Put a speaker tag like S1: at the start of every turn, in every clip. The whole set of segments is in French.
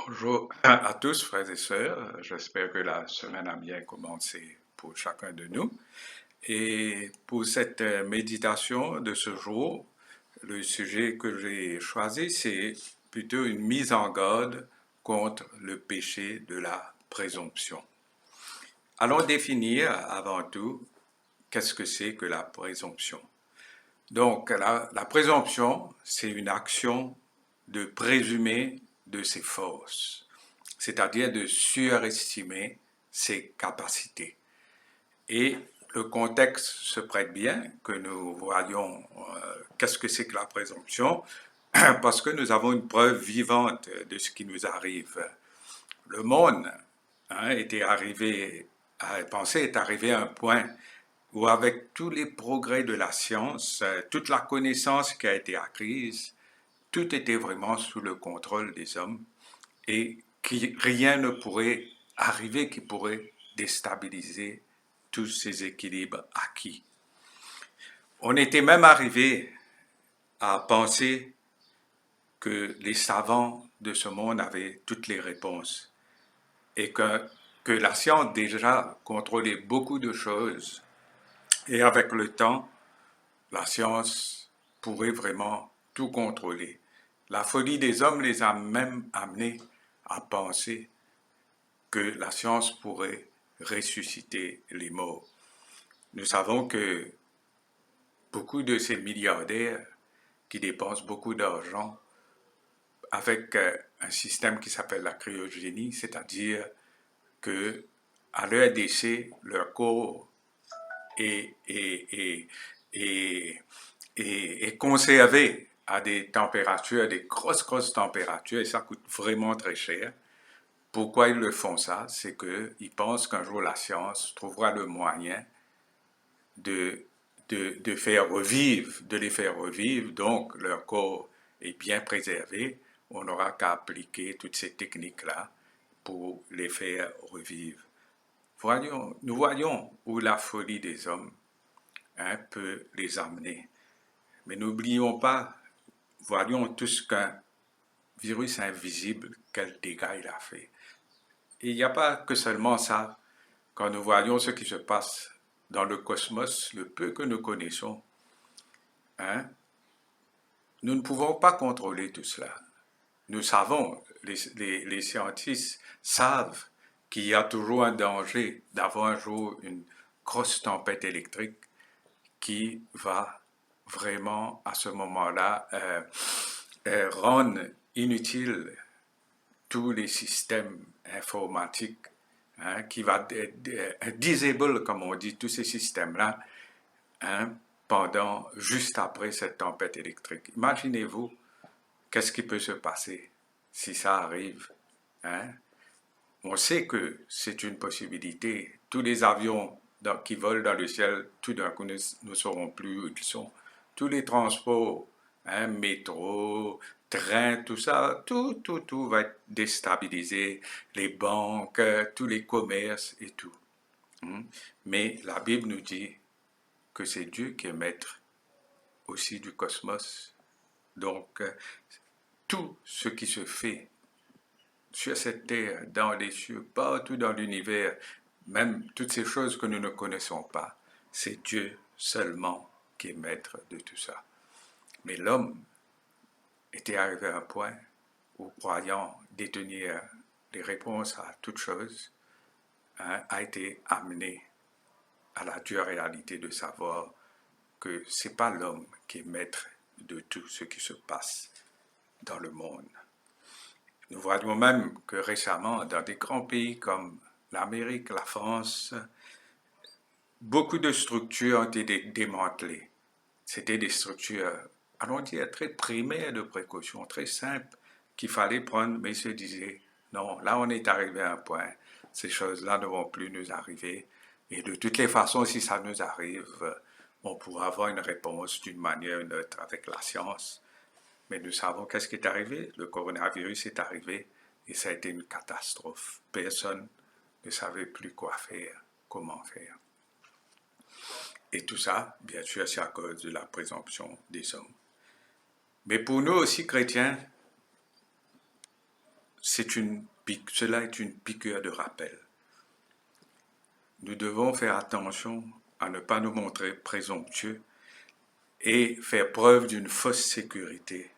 S1: Bonjour à tous, frères et sœurs. J'espère que la semaine a bien commencé pour chacun de nous. Et pour cette méditation de ce jour, le sujet que j'ai choisi, c'est plutôt une mise en garde contre le péché de la présomption. Allons définir avant tout qu'est-ce que c'est que la présomption. Donc, la présomption, c'est une action de présumer de ses forces, c'est-à-dire de surestimer ses capacités. Et le contexte se prête bien que nous voyons qu'est-ce que c'est que la présomption, parce que nous avons une preuve vivante de ce qui nous arrive. Le monde était arrivé, est arrivé à un point où avec tous les progrès de la science, toute la connaissance qui a été acquise, tout était vraiment sous le contrôle des hommes et rien ne pourrait arriver qui pourrait déstabiliser tous ces équilibres acquis. On était même arrivé à penser que les savants de ce monde avaient toutes les réponses et que la science déjà contrôlait beaucoup de choses. Et avec le temps, la science pourrait vraiment tout contrôler. La folie des hommes les a même amenés à penser que la science pourrait ressusciter les morts. Nous savons que beaucoup de ces milliardaires qui dépensent beaucoup d'argent avec un système qui s'appelle la cryogénie, c'est-à-dire que à leur décès, leur corps est, est, est, est conservé à des températures, des grosses températures, et ça coûte vraiment très cher. Pourquoi ils le font ça? C'est qu'ils pensent qu'un jour la science trouvera le moyen de, de faire revivre, de les faire revivre, donc leur corps est bien préservé. On n'aura qu'à appliquer toutes ces techniques-là pour les faire revivre. Nous voyons où la folie des hommes peut les amener. Mais n'oublions pas, voyons tous qu'un virus invisible, quel dégât il a fait. Et il n'y a pas que seulement ça. Quand nous voyons ce qui se passe dans le cosmos, le peu que nous connaissons, nous ne pouvons pas contrôler tout cela. Nous savons, les scientifiques savent qu'il y a toujours un danger d'avoir un jour une grosse tempête électrique qui va vraiment, à ce moment-là, rendre inutile tous les systèmes informatiques, qui va disable, comme on dit, tous ces systèmes-là, juste après cette tempête électrique. Imaginez-vous, qu'est-ce qui peut se passer si ça arrive, On sait que c'est une possibilité. Tous les avions qui volent dans le ciel, tout d'un coup, ne sauront plus où ils sont. Tous les transports, métro, train, tout ça, tout va être déstabilisé. Les banques, tous les commerces et tout. Mais la Bible nous dit que c'est Dieu qui est maître aussi du cosmos. Donc, tout ce qui se fait sur cette terre, dans les cieux, partout dans l'univers, même toutes ces choses que nous ne connaissons pas, c'est Dieu seulement qui est maître de tout ça. Mais l'homme était arrivé à un point où, croyant détenir les réponses à toutes choses, a été amené à la dure réalité de savoir que ce n'est pas l'homme qui est maître de tout ce qui se passe dans le monde. Nous voyons même que récemment, dans des grands pays comme l'Amérique, la France, beaucoup de structures ont été démantelées. C'était des structures, allons dire, très primaires de précaution, très simples, qu'il fallait prendre, mais ils se disaient, non, là on est arrivé à un point, ces choses-là ne vont plus nous arriver, et de toutes les façons, si ça nous arrive, on pourra avoir une réponse d'une manière ou d'une autre avec la science. Mais nous savons qu'est-ce qui est arrivé. Le coronavirus est arrivé et ça a été une catastrophe. Personne ne savait plus quoi faire, comment faire. Et tout ça, bien sûr, c'est à cause de la présomption des hommes. Mais pour nous aussi, chrétiens, cela est une piqûre de rappel. Nous devons faire attention à ne pas nous montrer présomptueux et faire preuve d'une fausse sécurité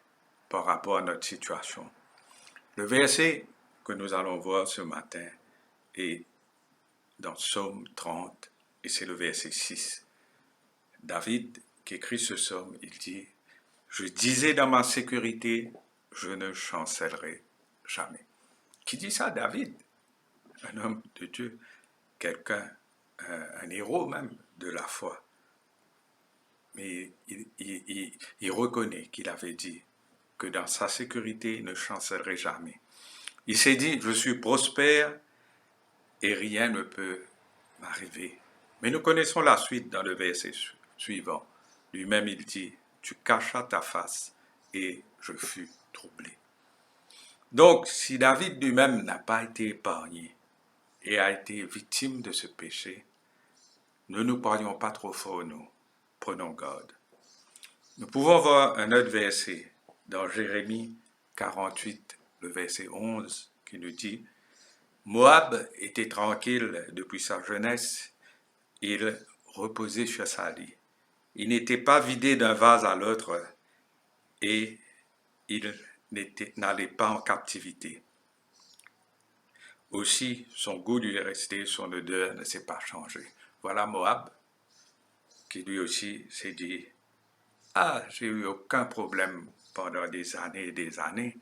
S1: par rapport à notre situation. Le verset que nous allons voir ce matin est dans Psaume 30 et c'est le verset 6. David, qui écrit ce psaume, il dit « Je disais dans ma sécurité, je ne chancellerai jamais. » Qui dit ça? David, un homme de Dieu, quelqu'un, un héros même de la foi. Mais il reconnaît qu'il avait dit que dans sa sécurité, il ne chancellerait jamais. Il s'est dit, je suis prospère et rien ne peut m'arriver. Mais nous connaissons la suite dans le verset suivant. Lui-même, il dit, tu cachas ta face et je fus troublé. Donc, si David lui-même n'a pas été épargné et a été victime de ce péché, ne nous parlions pas trop fort, nous. Prenons garde. Nous pouvons voir un autre verset dans Jérémie 48, le verset 11, qui nous dit « Moab était tranquille depuis sa jeunesse, il reposait sur sa lit. Il n'était pas vidé d'un vase à l'autre et il n'allait pas en captivité. Aussi, son goût lui est resté, son odeur ne s'est pas changée. » Voilà Moab, qui lui aussi s'est dit « Ah, j'ai eu aucun problème pendant des années et des années.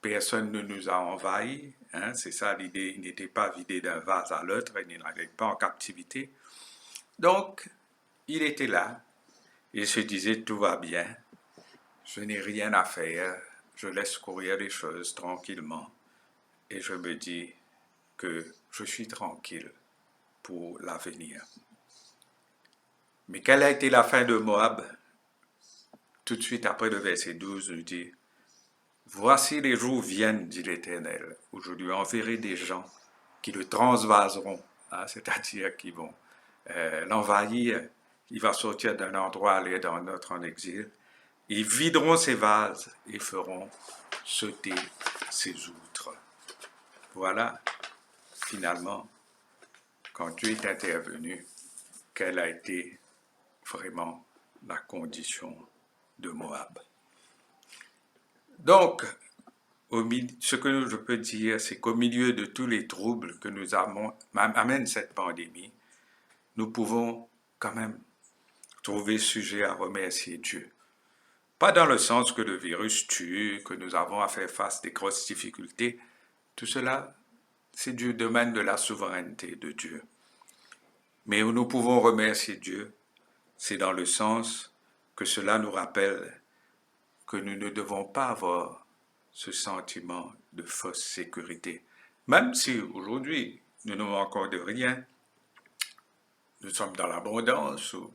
S1: Personne ne nous a envahis. Hein, c'est ça l'idée, il n'était pas vidé d'un vase à l'autre, il n'allait pas en captivité. Donc, il était là, il se disait tout va bien, je n'ai rien à faire, je laisse courir les choses tranquillement et je me dis que je suis tranquille pour l'avenir. Mais quelle a été la fin de Moab? Tout de suite après le verset 12 nous dit « Voici les jours viennent, dit l'Éternel, où je lui enverrai des gens qui le transvaseront, hein, c'est-à-dire qui vont l'envahir, il va sortir d'un endroit, aller dans un autre en exil, ils videront ses vases et feront sauter ses outres. » Voilà, finalement, quand Dieu est intervenu, quelle a été vraiment la condition de Moab. Donc, ce que je peux dire, c'est qu'au milieu de tous les troubles que nous amène cette pandémie, nous pouvons quand même trouver sujet à remercier Dieu. Pas dans le sens que le virus tue, que nous avons à faire face à des grosses difficultés. Tout cela, c'est du domaine de la souveraineté de Dieu. Mais où nous pouvons remercier Dieu, c'est dans le sens que cela nous rappelle que nous ne devons pas avoir ce sentiment de fausse sécurité. Même si aujourd'hui, nous ne manquons de rien, nous sommes dans l'abondance ou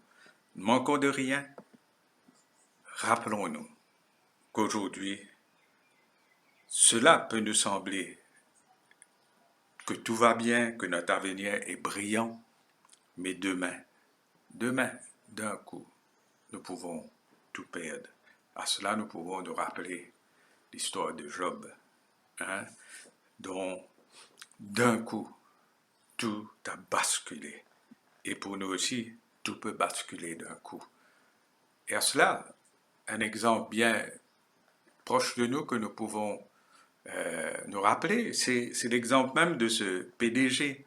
S1: nous manquons de rien, rappelons-nous qu'aujourd'hui, cela peut nous sembler que tout va bien, que notre avenir est brillant, mais demain, d'un coup, nous pouvons tout perdre. À cela, nous pouvons nous rappeler l'histoire de Job, hein, dont d'un coup, tout a basculé. Et pour nous aussi, tout peut basculer d'un coup. Et à cela, un exemple bien proche de nous que nous pouvons nous rappeler, c'est l'exemple même de ce PDG,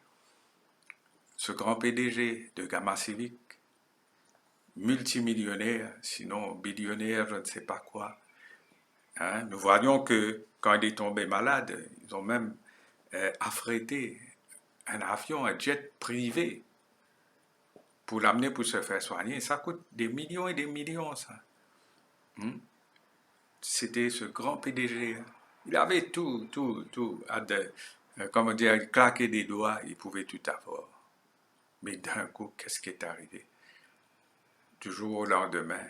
S1: ce grand PDG de Gamma Civic, multimillionnaire, sinon billionnaire, je ne sais pas quoi. Hein, nous voyons que quand il est tombé malade, ils ont même affrété un avion, un jet privé pour l'amener pour se faire soigner. Ça coûte des millions et des millions, ça. C'était ce grand PDG. Il avait tout, comment dire, il claquait des doigts, il pouvait tout avoir. Mais d'un coup, qu'est-ce qui est arrivé? Du jour au lendemain,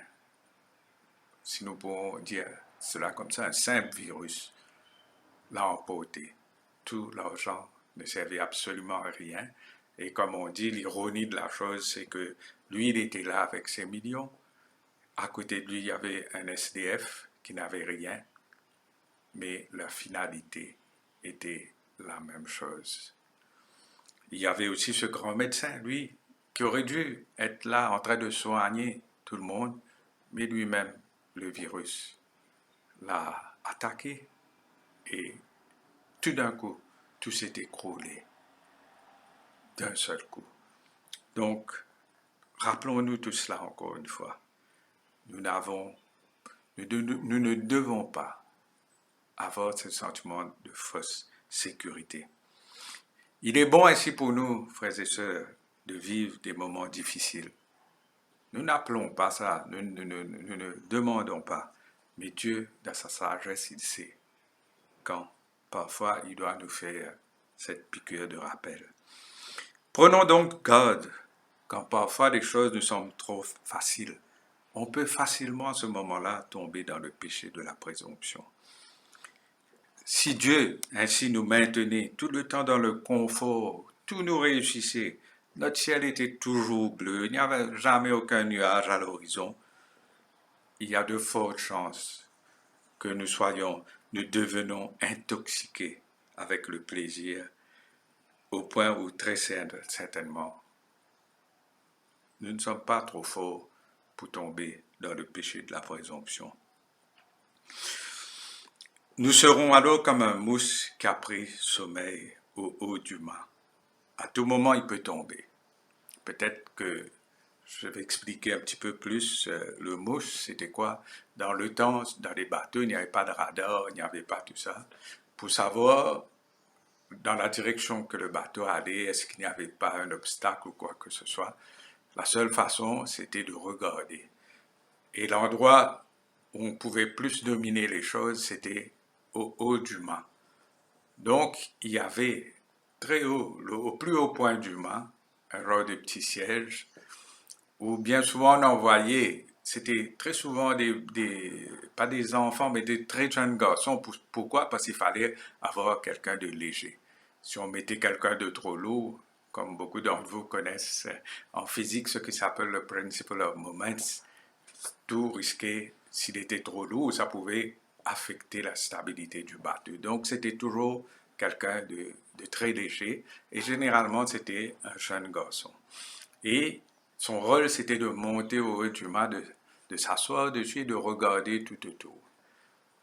S1: si nous pouvons dire cela comme ça, un simple virus l'a emporté. Tout l'argent ne servait absolument à rien. Et comme on dit, l'ironie de la chose, c'est que lui, il était là avec ses millions. À côté de lui, il y avait un SDF qui n'avait rien. Mais la finalité, été la même chose. Il y avait aussi ce grand médecin, lui, qui aurait dû être là en train de soigner tout le monde, mais lui-même, le virus, l'a attaqué et tout d'un coup, tout s'est écroulé d'un seul coup. Donc, rappelons-nous tout cela encore une fois. Nous ne devons pas avoir ce sentiment de fausse sécurité. Il est bon ainsi pour nous, frères et sœurs, de vivre des moments difficiles. Nous n'appelons pas ça, nous ne demandons pas, mais Dieu, dans sa sagesse, il sait quand parfois il doit nous faire cette piqûre de rappel. Prenons donc garde quand parfois les choses nous semblent trop faciles. On peut facilement à ce moment-là tomber dans le péché de la présomption. Si Dieu ainsi nous maintenait tout le temps dans le confort, tout nous réussissait, notre ciel était toujours bleu, il n'y avait jamais aucun nuage à l'horizon, il y a de fortes chances que nous devenons intoxiqués avec le plaisir, au point où très certainement, nous ne sommes pas trop forts pour tomber dans le péché de la présomption. Nous serons alors comme un mousse qui a pris sommeil au haut du mât. À tout moment, il peut tomber. Peut-être que je vais expliquer un petit peu plus le mousse, c'était quoi? Dans le temps, dans les bateaux, il n'y avait pas de radar, il n'y avait pas tout ça. Pour savoir dans la direction que le bateau allait, est-ce qu'il n'y avait pas un obstacle ou quoi que ce soit, la seule façon, c'était de regarder. Et l'endroit où on pouvait plus dominer les choses, c'était au haut du mât. Donc, il y avait très haut, au plus haut point du mât, un genre de petit siège, où bien souvent on en voyait, c'était très souvent pas des enfants, mais des très jeunes garçons. Pourquoi? Parce qu'il fallait avoir quelqu'un de léger. Si on mettait quelqu'un de trop lourd, comme beaucoup d'entre vous connaissent en physique, ce qui s'appelle le principle of moments, tout risquait, s'il était trop lourd, ça pouvait affecter la stabilité du bateau. Donc, c'était toujours quelqu'un de très léger, et généralement, c'était un jeune garçon. Et son rôle, c'était de monter au haut du mât, de s'asseoir dessus et de regarder tout autour.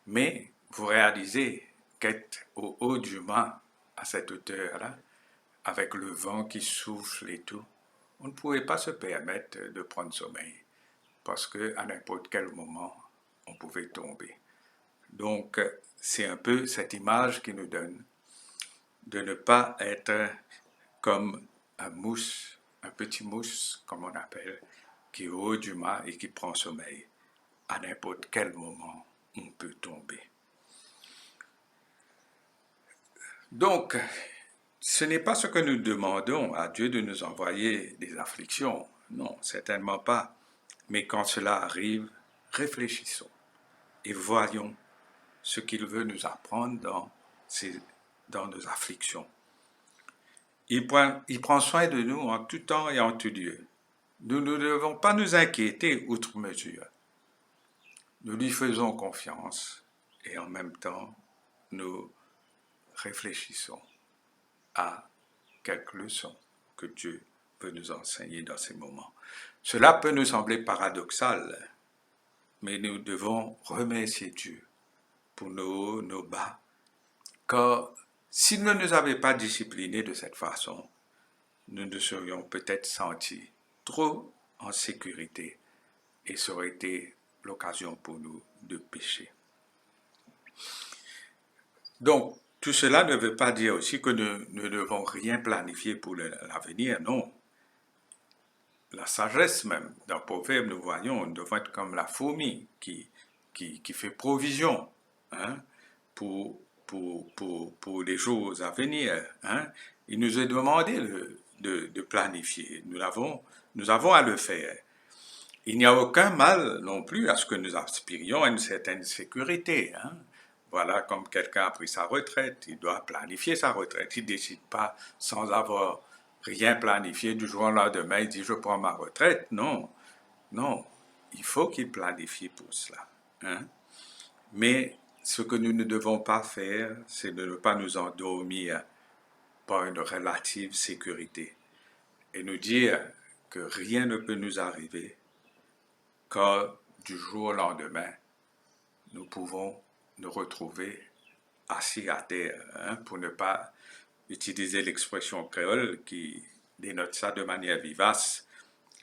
S1: Mais vous réalisez qu'être au haut du mât, à cette hauteur-là, avec le vent qui souffle et tout, on ne pouvait pas se permettre de prendre sommeil, parce qu'à n'importe quel moment, on pouvait tomber. Donc, c'est un peu cette image qui nous donne de ne pas être comme un mousse, un petit mousse, comme on appelle, qui est au haut du mât et qui prend sommeil. À n'importe quel moment, on peut tomber. Donc, ce n'est pas ce que nous demandons à Dieu de nous envoyer des afflictions. Non, certainement pas. Mais quand cela arrive, réfléchissons et voyons ce qu'il veut nous apprendre dans nos afflictions. Il prend soin de nous en tout temps et en tout lieu. Nous ne devons pas nous inquiéter outre mesure. Nous lui faisons confiance et en même temps, nous réfléchissons à quelques leçons que Dieu veut nous enseigner dans ces moments. Cela peut nous sembler paradoxal, mais nous devons remercier Dieu pour nos hauts, nos bas, car s'il ne nous avait pas disciplinés de cette façon, nous nous serions peut-être sentis trop en sécurité et ça aurait été l'occasion pour nous de pécher. Donc, tout cela ne veut pas dire aussi que nous ne devons rien planifier pour l'avenir, non. La sagesse même, dans Proverbe, nous voyons, nous devons être comme la fourmi qui fait provision pour les jours à venir. Il nous est demandé de planifier. Nous avons à le faire. Il n'y a aucun mal non plus à ce que nous aspirions à une certaine sécurité. Voilà, comme quelqu'un a pris sa retraite, il doit planifier sa retraite. Il ne décide pas sans avoir rien planifié du jour au lendemain, il dit je prends ma retraite. Non, il faut qu'il planifie pour cela. Mais ce que nous ne devons pas faire, c'est de ne pas nous endormir par une relative sécurité et nous dire que rien ne peut nous arriver, car du jour au lendemain, nous pouvons nous retrouver assis à terre, hein, pour ne pas utiliser l'expression créole qui dénote ça de manière vivace,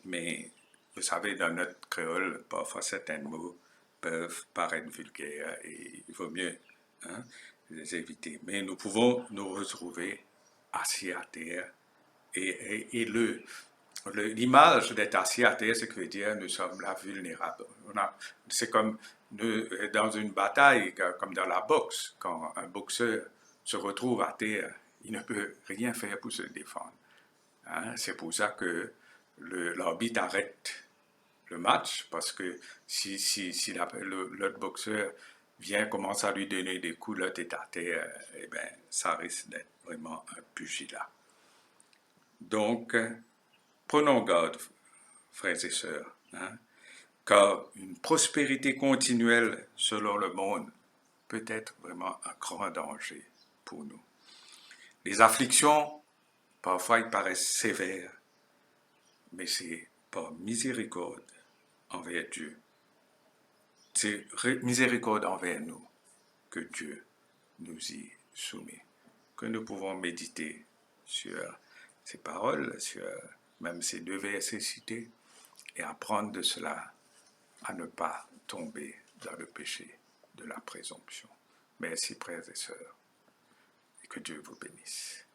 S1: mais vous savez, dans notre créole, parfois certains mots peuvent paraître vulgaires et il vaut mieux, hein, les éviter. Mais nous pouvons nous retrouver assis à terre et l'image d'être assis à terre, c'est que veut dire nous sommes là vulnérables. C'est comme dans une bataille, comme dans la boxe, quand un boxeur se retrouve à terre, il ne peut rien faire pour se défendre. Hein? C'est pour ça que l'arbitre arrête le match, parce que si l'autre boxeur vient, commence à lui donner des coups, l'autre est à terre, eh bien, ça risque d'être vraiment un pugilat. Donc, prenons garde, frères et sœurs, hein, car une prospérité continuelle selon le monde peut être vraiment un grand danger pour nous. Les afflictions, parfois, ils paraissent sévères, mais c'est par miséricorde envers Dieu. C'est miséricorde envers nous que Dieu nous y soumet, que nous pouvons méditer sur ces paroles, sur même ces deux versets cités, et apprendre de cela à ne pas tomber dans le péché de la présomption. Merci, frères et sœurs, et que Dieu vous bénisse.